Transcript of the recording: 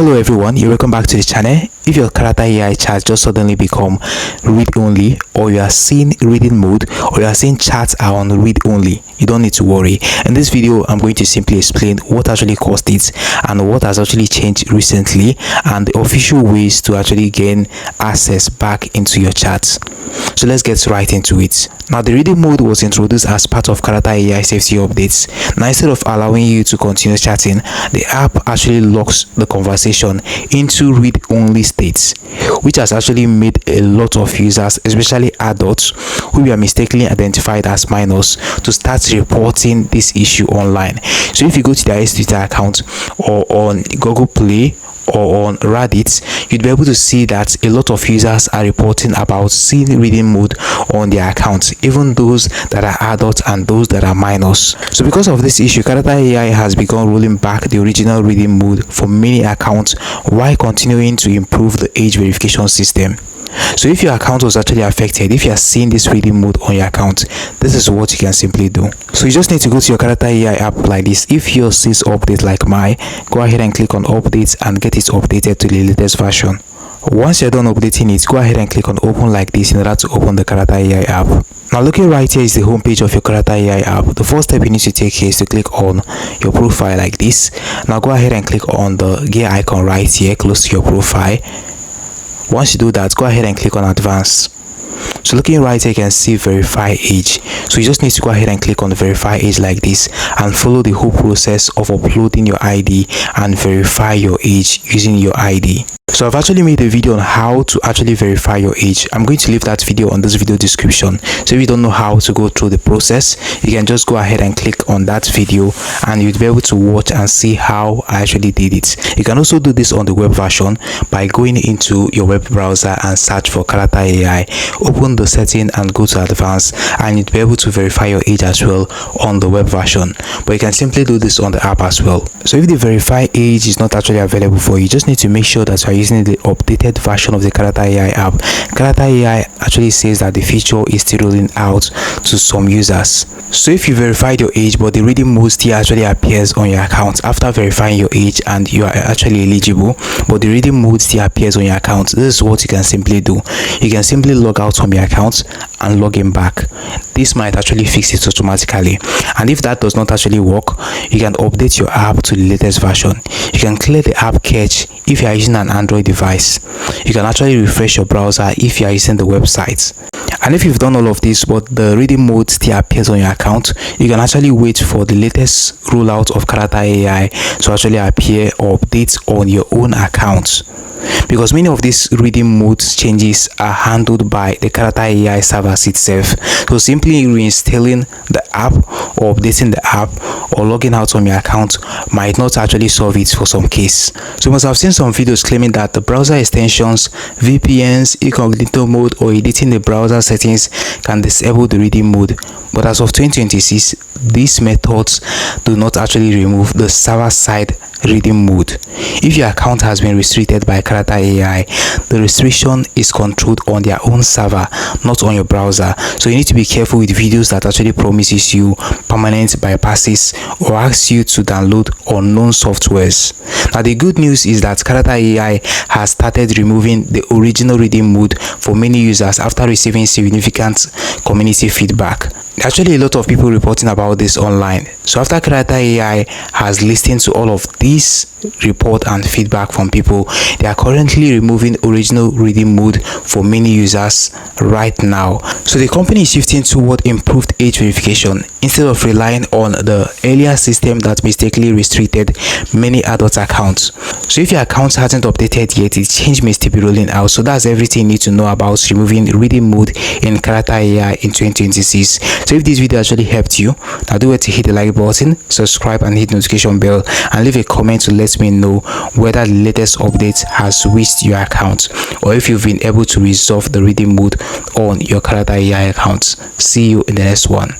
Hello everyone, you're welcome back to the channel. If your Character.AI chat just suddenly become read only, or you are seeing reading mode, or you are seeing chats are on read only, you don't need to worry. In this video, I'm going to simply explain what actually caused it and what has actually changed recently and the official ways to actually gain access back into your chats. So let's get right into it. Now, the reading mode was introduced as part of Character.AI safety updates. Now, instead of allowing you to continue chatting, the app actually locks the conversation into read-only states, which has actually made a lot of users, especially adults who were mistakenly identified as minors, to start reporting this issue online. So if you go to their Twitter account or on Google Play or on Reddit, you'd be able to see that a lot of users are reporting about seeing reading mode on their accounts, even those that are adults and those that are minors. So because of this issue, Character.AI has begun rolling back the original reading mode for many accounts while continuing to improve the age verification system. So if your account was actually affected, if you are seeing this reading mode on your account, this is what you can simply do. So you just need to go to your Character.AI app like this. If yours says update like mine, go ahead and click on updates and get it updated to the latest version. Once you're done updating it, go ahead and click on open like this in order to open the Character.AI app. Now looking right here is the home page of your Character.AI app. The first step you need to take here is to click on your profile like this. Now go ahead and click on the gear icon right here close to your profile. Once you do that, go ahead and click on advanced. So looking right here, you can see verify age. So you just need to go ahead and click on verify age like this and follow the whole process of uploading your ID and verify your age using your ID. So I've actually made a video on how to actually verify your age. I'm going to leave that video on this video description. So if you don't know how to go through the process, you can just go ahead and click on that video and you'll be able to watch and see how I actually did it. You can also do this on the web version by going into your web browser and search for Character.AI. Open the setting and go to advanced and you'll be able to verify your age as well on the web version. But you can simply do this on the app as well. So if the verify age is not actually available for you, just need to make sure that you are using the updated version of the Character.AI app. Character.AI actually says that the feature is still rolling out to some users. So if you verified your age but the reading mode still actually appears on your account after verifying your age and you are actually eligible, but the reading mode still appears on your account, this is what you can simply do. You can simply log out from your account and log in back. This might actually fix it automatically. And if that does not actually work, you can update your app to the latest version. You can clear the app cache if you are using an Android device. You can actually refresh your browser if you are using the website. And if you've done all of this but the reading mode still appears on your account, you can actually wait for the latest rollout of Character.AI to actually appear or update on your own account. Because many of these reading mode changes are handled by the Character.AI servers itself. So simply reinstalling the app or updating the app or logging out from your account might not actually solve it for some case. So you must have seen some videos claiming that the browser extensions, VPNs, incognito mode or editing the browser settings can disable the reading mode. But as of 2026, these methods do not actually remove the server-side reading mode. If your account has been restricted by Character.AI, the restriction is controlled on their own server, not on your browser. So you need to be careful with videos that actually promises you permanent bypasses or asks you to download unknown softwares. Now the good news is that Character.AI has started removing the original reading mode for many users after receiving significant community feedback. Actually, a lot of people reporting about this online. So after Character.AI has listened to all of these report and feedback from people, they are currently removing original reading mode for many users right now. So the company is shifting toward improved age verification instead of relying on the earlier system that mistakenly restricted many adult accounts. So if your account hasn't updated yet, the change may still be rolling out. So that's everything you need to know about removing reading mode in Character.AI in 2026. So if this video actually helped you, now do it to hit the like button, subscribe and hit the notification bell and leave a comment to let me know whether the latest update has reached your account or if you've been able to resolve the reading mode on your Character.AI account. See you in the next one.